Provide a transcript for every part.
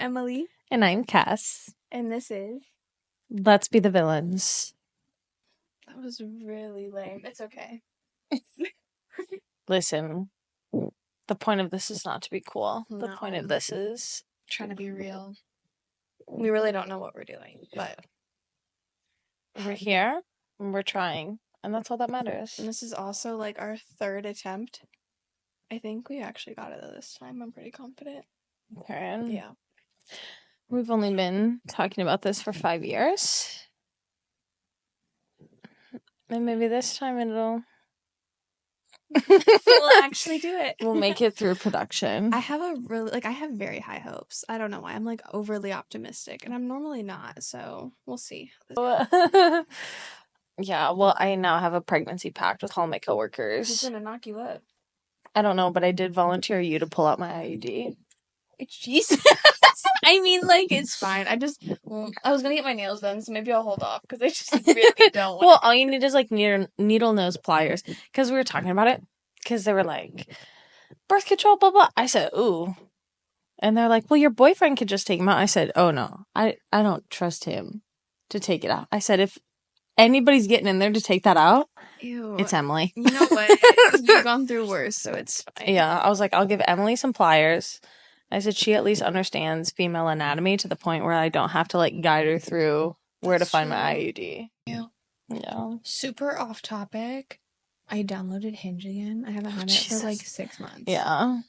Emily. And I'm Cass. And this is... Let's Be the Villains. That was really lame. It's okay. Listen, the point of this is not to be cool. No. The point of this is... trying to be real. We really don't know what we're doing, but... we're here, and we're trying, and that's all that matters. And this is also, like, our third attempt. I think we actually got it this time. I'm pretty confident. Okay. Yeah. We've only been talking about this for 5 years. And maybe this time it'll... we'll actually do it. We'll make it through production. I have I have very high hopes. I don't know why. I'm, like, overly optimistic, and I'm normally not, so we'll see. Yeah, well, I now have a pregnancy pact with all my coworkers. Who's gonna knock you up? I don't know, but I did volunteer you to pull out my IUD. Jesus. I mean, like, it's fine. I was gonna get my nails done, so maybe I'll hold off, because I just really don't want Well, all you need is, like, needle nose pliers, because we were talking about it, because they were like, birth control, blah, blah. I said, ooh. And they're like, well, your boyfriend could just take him out. I said, oh, no. I don't trust him to take it out. I said, if anybody's getting in there to take that out, Ew. it's Emily. You know what? You've gone through worse, so it's fine. Yeah, I was like, I'll give Emily some pliers. I said she at least understands female anatomy to the point where I don't have to, like, guide her through where to find my IUD. Yeah. Super off topic. I downloaded Hinge again. I haven't had it for, like, 6 months. Yeah.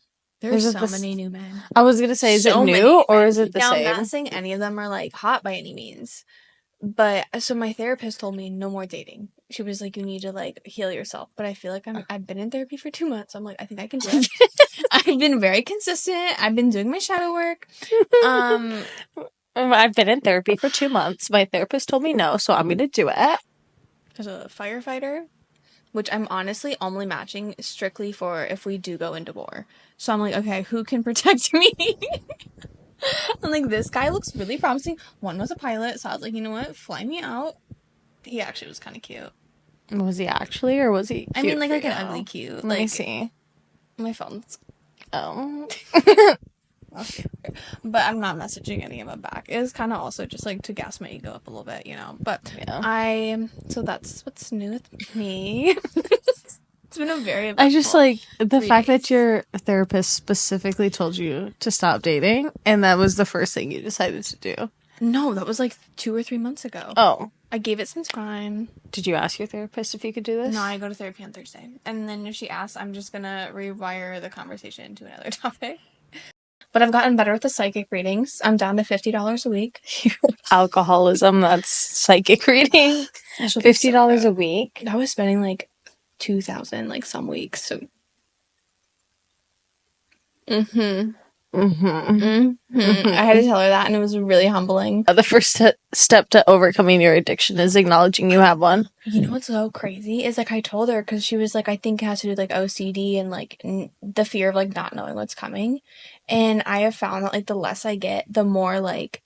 There's so many new men. I was going to say, is it new or is it the same? Now, I'm not saying any of them are, like, hot by any means. But, so my therapist told me no more dating. She was like, you need to, like, heal yourself. But I feel like I've been in therapy for 2 months. So I'm like, I think I can do it. I've been very consistent. I've been doing my shadow work. I've been in therapy for 2 months. My therapist told me no, so I'm going to do it. As a firefighter, which I'm honestly only matching strictly for if we do go into war. So I'm like, okay, who can protect me? I'm like, this guy looks really promising. One was a pilot, so I was like, you know what? Fly me out. He actually was kind of cute. Was he actually, or was he cute? I mean, like an ugly cute. Let me see. My phone's... Oh. Okay. But I'm not messaging any of them back. It was kind of also just, like, to gas my ego up a little bit, you know? But yeah. So that's what's new with me. It's been a very I just, like, the fact days. that your therapist specifically told you to stop dating, and that was the first thing you decided to do. No, that was, like, 2 or 3 months ago. Oh. I gave it some time. Did you ask your therapist if you could do this? No, I go to therapy on Thursday. And then if she asks, I'm just gonna rewire the conversation to another topic. But I've gotten better with the psychic readings. I'm down to $50 a week. Alcoholism, that's psychic reading. $50 a week. I was spending, like, $2,000, like, some weeks, so... I had to tell her that, and it was really humbling. The first step to overcoming your addiction is acknowledging you have one. You know what's so crazy is, like, I told her, because she was like, I think it has to do with, like, OCD and, like, the fear of, like, not knowing what's coming. And I have found that, like, the less I get, the more, like,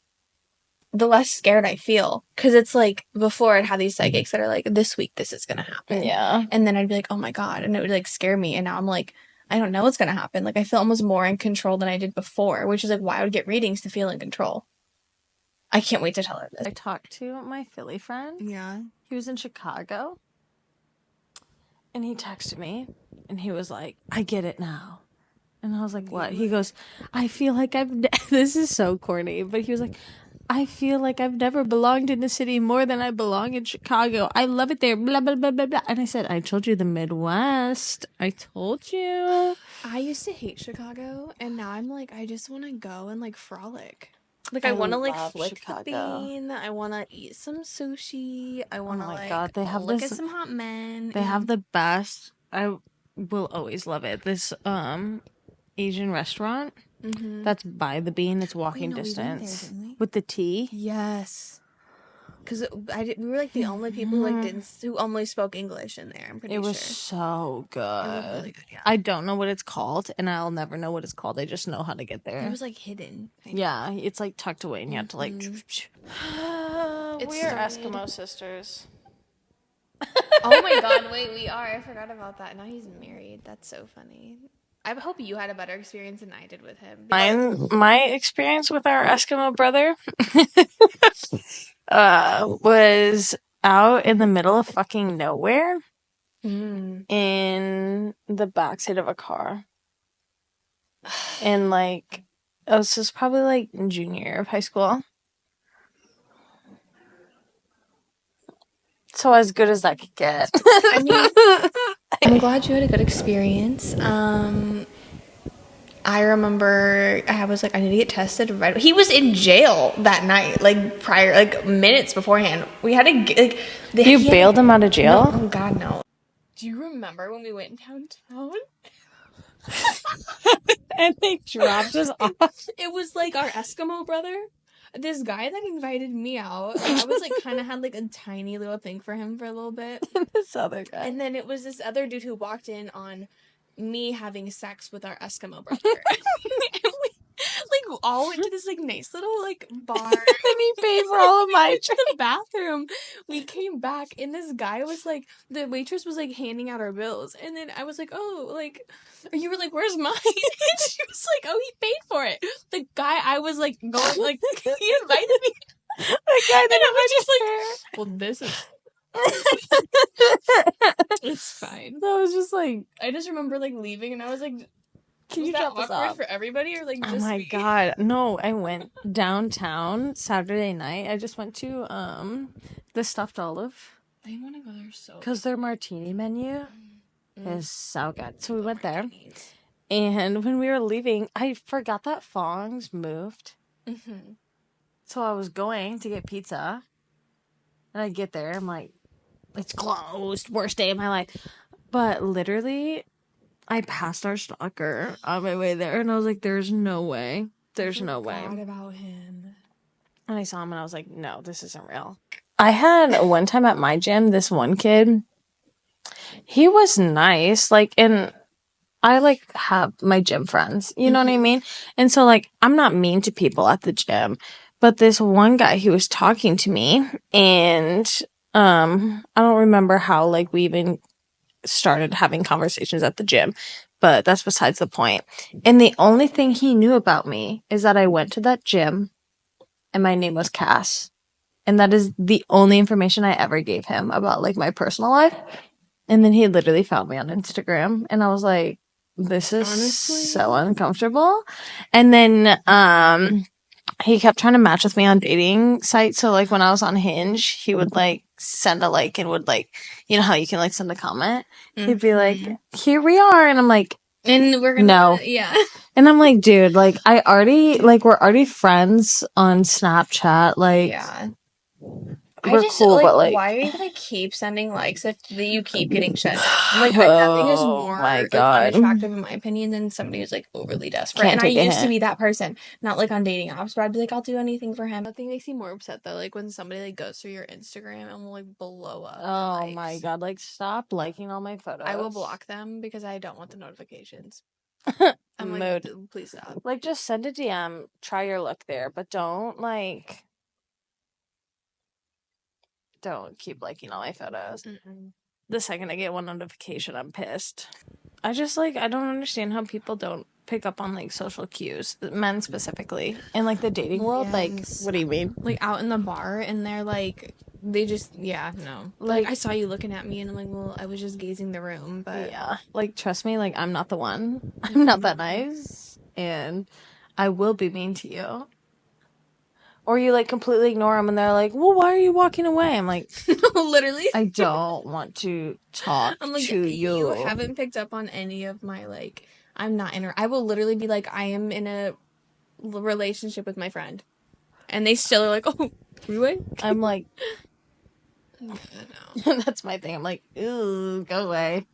the less scared I feel. Because it's, like, before I'd have these psychics that are like, this week this is gonna happen. Yeah. And then I'd be like, oh my god. And it would, like, scare me. And now I'm like, I don't know what's gonna happen. Like, I feel almost more in control than I did before. Which is, like, why I would get readings to feel in control. I can't wait to tell her this. I talked to my Philly friend. Yeah. He was in Chicago. And he texted me. And he was like, I get it now. And I was like, what? He goes, I feel like this is so corny. But he was like, I feel like I've never belonged in a city more than I belong in Chicago. I love it there. Blah, blah, blah, blah, blah. And I said, I told you the Midwest. I told you. I used to hate Chicago. And now I'm like, I just want to go and, like, frolic. Like, I want to, like, flick Chicago. the bean. I want to eat some sushi. I want to, God, they have look at some hot men. They have the best. I will always love it. This Asian restaurant that's by the bean. It's walking distance. We went there, didn't we? With the tea. Yes. Because we were, like, the only people who only spoke English in there, I'm pretty sure. It was so good. It was really good, yeah. I don't know what it's called, and I'll never know what it's called. I just know how to get there. It was, like, hidden. Yeah, it's, like, tucked away, and you have to, like... We are Eskimo sisters. Oh my god, wait, we are. I forgot about that. Now he's married. That's so funny. I hope you had a better experience than I did with him. My experience with our Eskimo brother was out in the middle of fucking nowhere Mm. in the backseat of a car. And like, I was just probably like junior year of high school. So as good as that could get. I mean, I'm glad you had a good experience. I remember I was like, I need to get tested right. He was in jail that night, like prior, like minutes beforehand. We had to like. You bailed him out of No, jail? oh God, no. Do you remember when we went downtown? And they dropped us off. It was like our Eskimo brother. This guy that invited me out. I was like kind of had like a tiny little thing for him for a little bit. This other guy. And then it was this other dude who walked in on me having sex with our Eskimo brother. And we like all went to this like nice little like bar. And he paid for all of my went to the bathroom. We came back and this guy was like, the waitress was like handing out our bills. And then I was like, oh, like, you were like, where's mine? And she was like, oh, he paid for it. The guy I was like going, like, he invited me. The guy that I was just like, well, this is. It's fine. That was just like, I just remember like leaving and I was like, can was you that drop us awkward off for everybody or like Oh just my me? God. No, I went downtown Saturday night. I just went to the Stuffed Olive I want to go there so because their martini menu is so good. So we went there. martinis. And when we were leaving, I forgot that Fong's moved. Mm-hmm. So I was going to get pizza. And I get there, I'm like, it's closed. Worst day of my life. But literally, I passed our stalker on my way there. And I was like, there's no way. There's no way. Forgot about him. And I saw him and I was like, no, this isn't real. I had one time at my gym, this one kid, he was nice. Like, and I like have my gym friends, you know what I mean? And so like, I'm not mean to people at the gym, but this one guy, he was talking to me and, I don't remember how like we even started having conversations at the gym, but that's besides the point. And the only thing he knew about me is that I went to that gym and my name was Cass. And that is the only information I ever gave him about like my personal life. And then he literally found me on Instagram and I was like, this is Honestly? so uncomfortable. And then he kept trying to match with me on dating sites. So like when I was on Hinge, he would like send a like and would like, you know how you can like send a comment? He'd be like, here we are. And I'm like, and we're gonna no. Yeah. And I'm like, dude, like I already like we're already friends on Snapchat. Like Yeah. we're cool, like, but like why are you gonna keep sending likes if you keep getting shut down? Like nothing is more my like God. unattractive in my opinion than somebody who's like overly desperate. Can't And I take a used to hint. be that person, not like on dating apps, but I'd be like, I'll do anything for him. Nothing makes me more upset though, like when somebody like goes through your Instagram and will like blow up. Oh likes. my God, like stop liking all my photos. I will block them because I don't want the notifications. I'm like, Mood. please stop. Like just send a DM, try your luck there, but don't like don't keep liking all my photos. The second I get one notification, I'm pissed. I just like I don't understand how people don't pick up on like social cues, men specifically, in like the dating world. Like, Yes. what do you mean? Like out in the bar and they're like, they just no. Like I saw you looking at me and I'm like, well, I was just gazing the room, but Yeah, like trust me, like I'm not the one. I'm not that nice, and I will be mean to you. Or you like completely ignore them and they're like, well, why are you walking away? I'm like, literally. I don't want to talk I'm like, to you. You haven't picked up on any of my like. I'm not in. I will literally be like, I am in a relationship with my friend, and they still are like, oh, freeway. I'm like, No. that's my thing. I'm like, ooh, go away.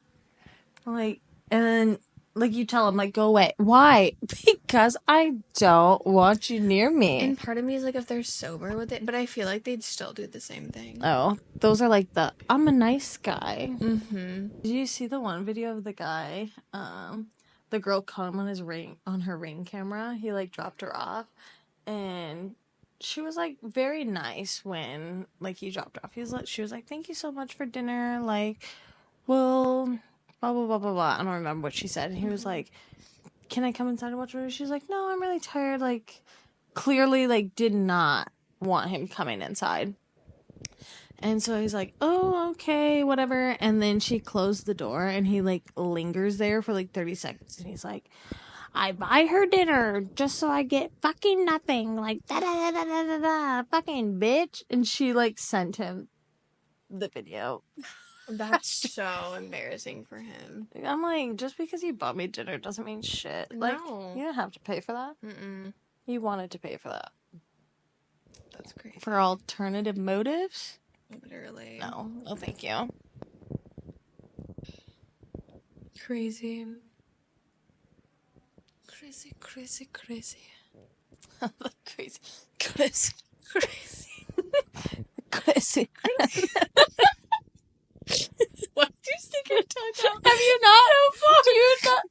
I'm like, and then like you tell them like, go away. Why? Because I don't want you near me. And part of me is like, if they're sober with it, but I feel like they'd still do the same thing. Oh, those are like the I'm a nice guy. Mm-hmm. Did you see the one video of the guy? The girl caught him on her ring camera. He like dropped her off, and she was like very nice when like he dropped her off. She was like, thank you so much for dinner. Like, we'll blah, blah, blah, blah, blah. I don't remember what she said. And he was like, can I come inside and watch it? She's like, no, I'm really tired. Like, clearly, like, did not want him coming inside. And so he's like, oh, okay, whatever. And then she closed the door and he, like, lingers there for, like, 30 seconds. And he's like, I buy her dinner just so I get fucking nothing. Like, da da da da da da, fucking bitch. And she, like, sent him the video. That's so embarrassing for him. I'm like, just because you bought me dinner doesn't mean shit. Like, No. you don't have to pay for that. Mm-mm. You wanted to pay for that. That's crazy. For alternative motives? Literally. No. No, thank you. Crazy. Crazy. Crazy. Crazy. Crazy. Why do you stick your tongue out? Have you not?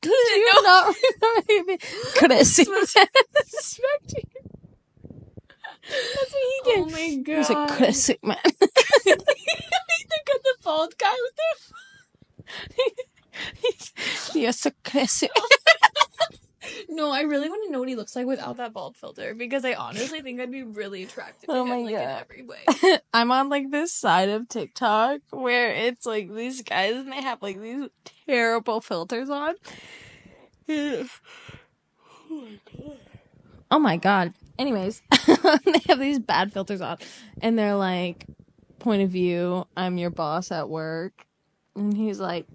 Do you not remember me? Crazy. That's what he did. Oh my god. He's a crazy man. Look at the bald guy with the... You're so crazy. No, I really want to know what he looks like without that bald filter, because I honestly think I'd be really attracted to him, like, in every way. I'm on, like, this side of TikTok where it's, like, these guys, and they have, like, these terrible filters on. Oh my god. Anyways, they have these bad filters on, and they're like, point of view, I'm your boss at work. And he's like,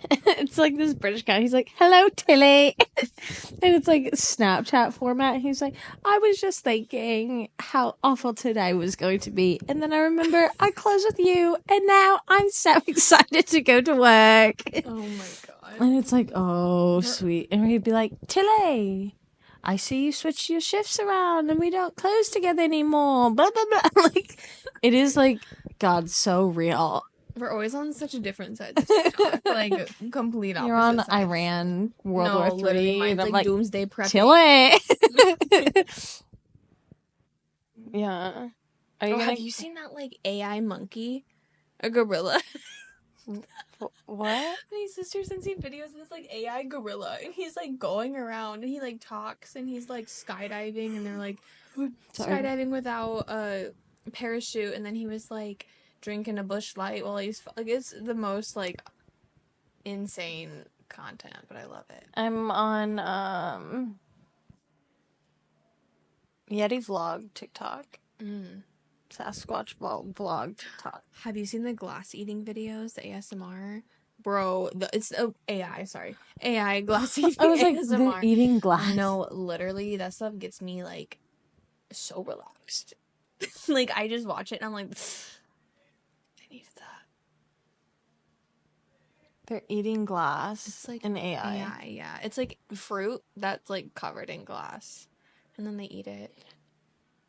it's like this British guy. He's like, hello, Tilly. And it's like Snapchat format. He's like, I was just thinking how awful today was going to be. And then I remember I closed with you. And now I'm so excited to go to work. Oh my god. And it's like, oh, sweet. And he'd be like, Tilly, I see you switched your shifts around and we don't close together anymore. Blah, blah, blah. Like, it is like, God, so real. We're always on such a different side of TikTok. Like, complete opposite You're on sides. Iran, World War III. Literally, mine's and I'm like doomsday prepping. Chile. Yeah. Are you Have you seen that, like, AI monkey? A gorilla? What? My sister sends me videos of this, like, AI gorilla, and he's, like, going around, and he, like, talks, and he's, like, skydiving, and they're, like, skydiving without a parachute, and then he was, like, drinking a Busch Light while he's, like, it's the most, like, insane content, but I love it. I'm on, Yeti vlog TikTok. Sasquatch vlog TikTok. Have you seen the glass eating videos, the ASMR? Bro, it's AI, sorry. AI glass eating I was like, ASMR. they're eating glass. No, literally, that stuff gets me, like, so relaxed. Like, I just watch it and I'm like, I needed that. They're eating glass. It's like an AI. AI, yeah. It's like fruit that's, like, covered in glass. And then they eat it.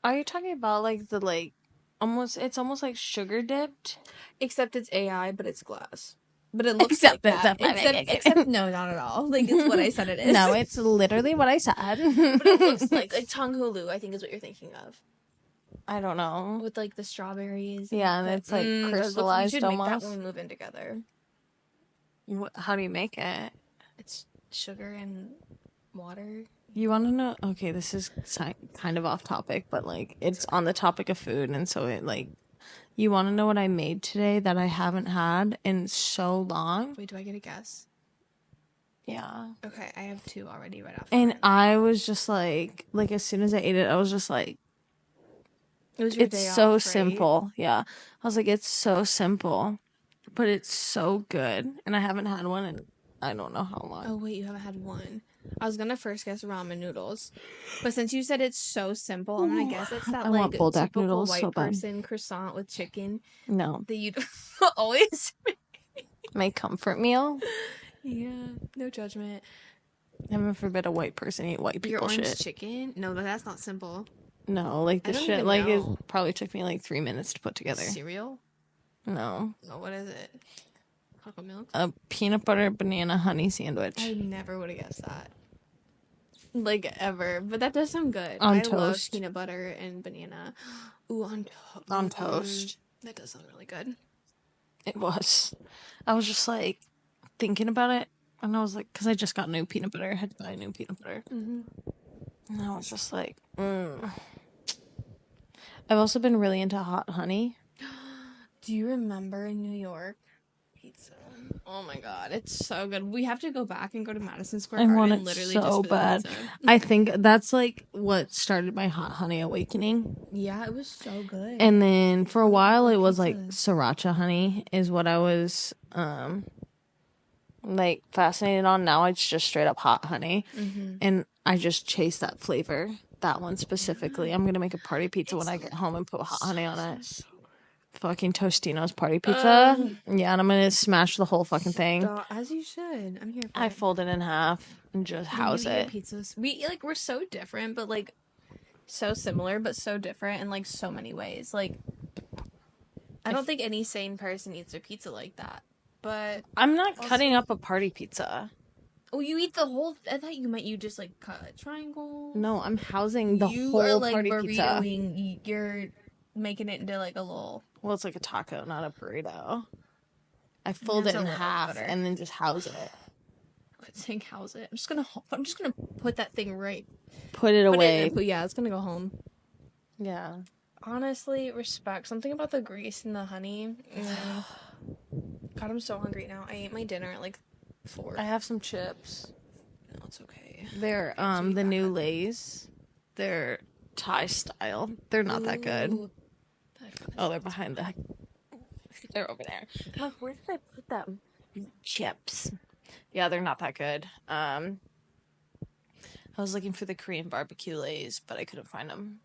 Are you talking about, like, the, like, it's almost like sugar dipped? Except it's AI, but it's glass. But it looks like that. Except, no, not at all. Like, it's what I said it is. No, it's literally what I said. But it looks like Tonghulu, I think is what you're thinking of. I don't know. With, like, the strawberries. Yeah, and it's, like, crystallized we should almost. make that when we move in together. How do you make it? It's sugar and water. You want to know? Okay, this is kind of off topic, but, like, it's on the topic of food, and so it, like, you want to know what I made today that I haven't had in so long? Wait, do I get a guess? Yeah. Okay, I have two already right off. And I was just like, as soon as I ate it, I was just like, it was your it's day so off, right? simple. Yeah. I was like, it's so simple, but it's so good. And I haven't had one in I don't know how long. Oh, wait, you haven't had one. I was gonna first guess ramen noodles, but since you said it's so simple, I'm gonna guess it's that, I like, want bulldog typical noodles white so bad. person croissant with chicken No. that you always My comfort meal. Yeah, no judgment. Heaven forbid a white person eat white people Your orange shit. chicken? No, that's not simple. No, like the I don't shit, even like it know. probably took me like 3 minutes to put together. Cereal? No. No, what is it? Chocolate milk? A peanut butter banana honey sandwich. I never would have guessed that. Like, ever. But that does sound good. On I love toast. peanut butter and banana. Ooh, on toast. On toast. That does sound really good. It was. I was just like, thinking about it, and I was like, because I just got new peanut butter. I had to buy new peanut butter. Mm-hmm. And I was just like, I've also been really into hot honey. Do you remember in New York pizza? Oh my god, it's so good. We have to go back and go to Madison Square I Garden want and it literally so just for the bad. pizza. I think that's like what started my hot honey awakening. Yeah, it was so good. And then for a while it was pizza. like sriracha honey is what I was like fascinated on. Now it's just straight up hot honey. And I just chase that flavor. That one specifically. I'm gonna make a party pizza when I get home and put hot honey on it. Fucking Tostino's party pizza. Yeah, and I'm gonna smash the whole fucking thing. As you should. I'm here for I it. fold it in half and just house We eat it. pizzas. We're so different, but like so similar, but so different in like so many ways. Like I don't think any sane person eats a pizza like that. But I'm not cutting up a party pizza. oh, you eat the whole. I thought you just like cut a triangle. No, I'm housing the You whole are like party pizza. You're making it into like a little. Well, it's like a taco, not a burrito. I fold it in half and then just house it. Quit saying house it. I'm just gonna put that thing right. Put it away. Yeah, it's gonna go home. Yeah. Honestly, respect. Something about the grease and the honey. God, I'm so hungry now. I ate my dinner at like 4. I have some chips. No, it's okay. They're the new Lay's. They're Thai style. They're not that good. Oh, they're behind the. They're over there. Look, where did I put them? Chips. Yeah, they're not that good. I was looking for the Korean barbecue Lay's, but I couldn't find them.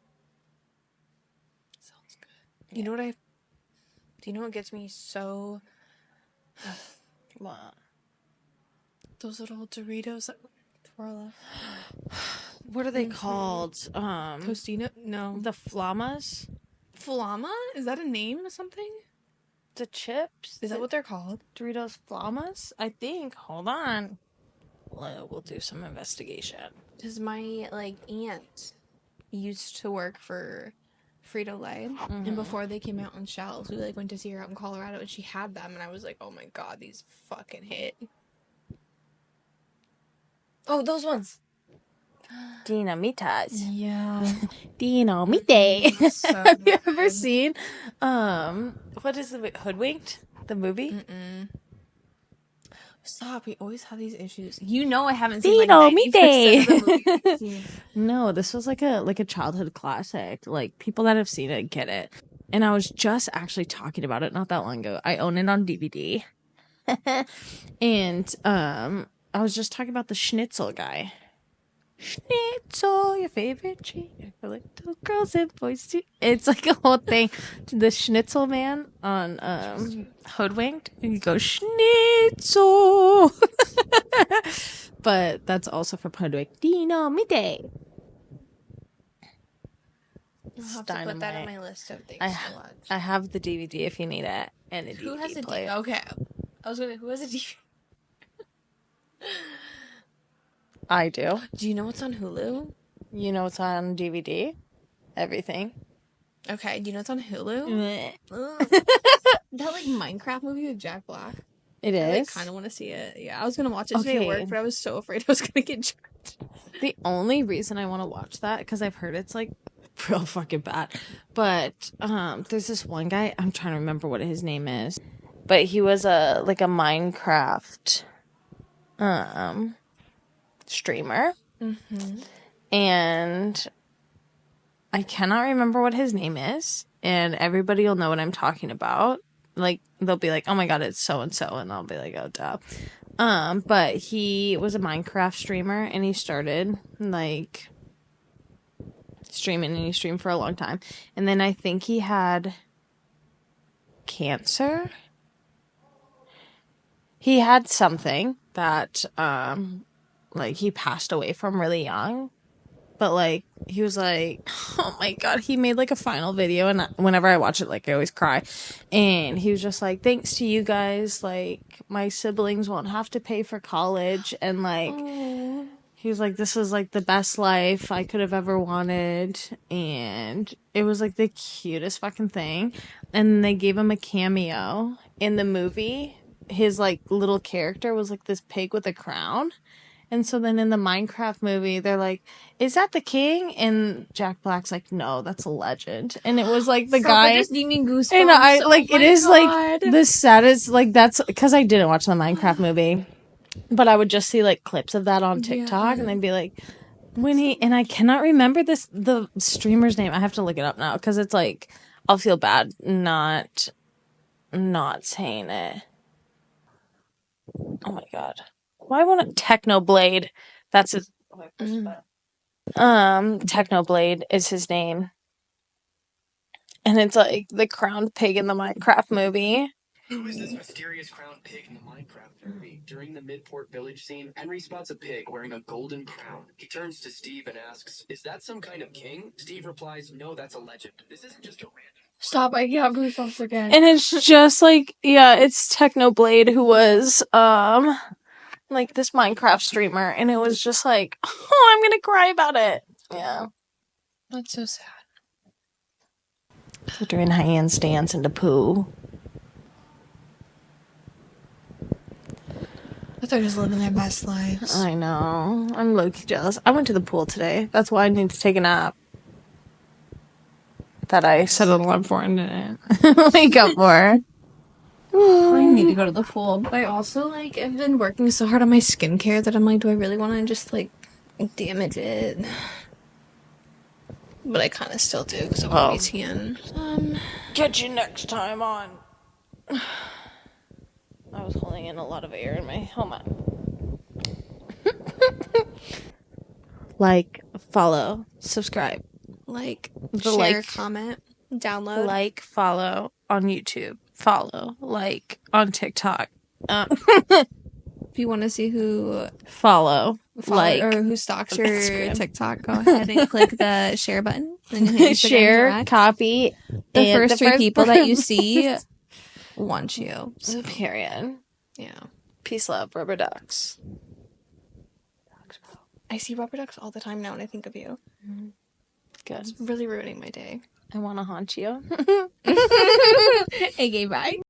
Sounds good. You know what do you know what gets me so... What? Those little Doritos that twirl up. What are they called? Tostino? No. The Flamas? Flama? Is that a name or something? The chips? Is that what they're called? Doritos Flamas? I think. Hold on. We'll do some investigation. Because my, like, aunt used to work for Frito-Lay. And before they came out on shelves, we, like, went to see her out in Colorado, and she had them, and I was like, oh my god, these fucking hit. Oh, those ones! Dinamitas. Yeah. Dinamite. So Have you ever seen, what is the Hoodwinked? The movie? Mm-mm. Stop, we always have these issues. You know I haven't seen like 90% of the movies we've seen. No, this was like a childhood classic. Like, people that have seen it get it. And I was just actually talking about it not that long ago. I own it on DVD. And I was just talking about the Schnitzel guy. Schnitzel, your favorite treat for little girls and boys too. It's like a whole thing. The Schnitzel man on Hoodwinked, and you go Schnitzel. But that's also from Hoodwinked. Dinamite. I'll have to put that on my list of things to watch. I have the DVD if you need it, and a DVD Who has a player. DVD? Okay, who has a DVD? I do. Do you know what's on Hulu? You know what's on DVD? Everything. Okay, do you know what's on Hulu? That like Minecraft movie with Jack Black. It is? I like, kind of want to see it. Yeah, I was going to watch it today at work, but I was so afraid I was going to get jerked. The only reason I want to watch that, because I've heard it's like real fucking bad. But there's this one guy, I'm trying to remember what his name is. But he was a Minecraft streamer. Mm-hmm. And I cannot remember what his name is. And everybody will know what I'm talking about. Like, they'll be like, oh my god, it's so-and-so. And I'll be like, oh, duh. But he was a Minecraft streamer. And he started, like, streaming. And he streamed for a long time. And then I think he had cancer. He had something that, like, he passed away from really young. But, like, he was like, oh my god, he made, like, a final video, and whenever I watch it, like, I always cry. And he was just like, thanks to you guys, like, my siblings won't have to pay for college, and, like, aww. He was like, this is, like, the best life I could have ever wanted, and it was, like, the cutest fucking thing. And they gave him a cameo in the movie. his like little character was like this pig with a crown. And so then in the Minecraft movie, they're like, "Is that the king?" And Jack Black's like, "No, that's a legend." And it was like the Stop, guy. it just gave me goosebumps. And I like Oh it my is God. like the saddest. Like that's because I didn't watch the Minecraft movie, but I would just see like clips of that on TikTok, and they'd be like, "When he," and I cannot remember the streamer's name. I have to look it up now because it's like I'll feel bad not saying it. Oh my God. Why won't it Technoblade? That's his Technoblade is his name. And it's like the crowned pig in the Minecraft movie. Who is this mysterious crowned pig in the Minecraft movie? During the Midport village scene, Henry spots a pig wearing a golden crown. He turns to Steve and asks, "Is that some kind of king?" Steve replies, "No, that's a legend. This isn't just a random..." Stop, I have goosebumps again. And it's just like, yeah, it's Technoblade who was like this Minecraft streamer, and it was just like, oh, I'm gonna cry about it. Yeah. That's so sad. So doing handstands into poo. But they're just living their best lives. I know. I'm low-key jealous. I went to the pool today. That's why I need to take a nap. That I set an alarm for and didn't wake up for. I need to go to the pool. But I also, like, have been working so hard on my skincare that I'm like, do I really want to just, like, damage it? But I kind of still do because I want to be tan. Catch you next time on. I was holding in a lot of air in my helmet. Like, follow, subscribe. Like, The share, like- comment, download. Like, follow on YouTube. Follow, like, on TikTok. If you want to see who Follow, like, or who stalks your Instagram. TikTok, go ahead and click the share button. And your Instagram share, direct. copy. The and first three people that you see want you. So, period. Yeah. Peace, love, rubber ducks. I see rubber ducks all the time now when I think of you. Good. It's really ruining my day. I want to haunt you. Okay, bye.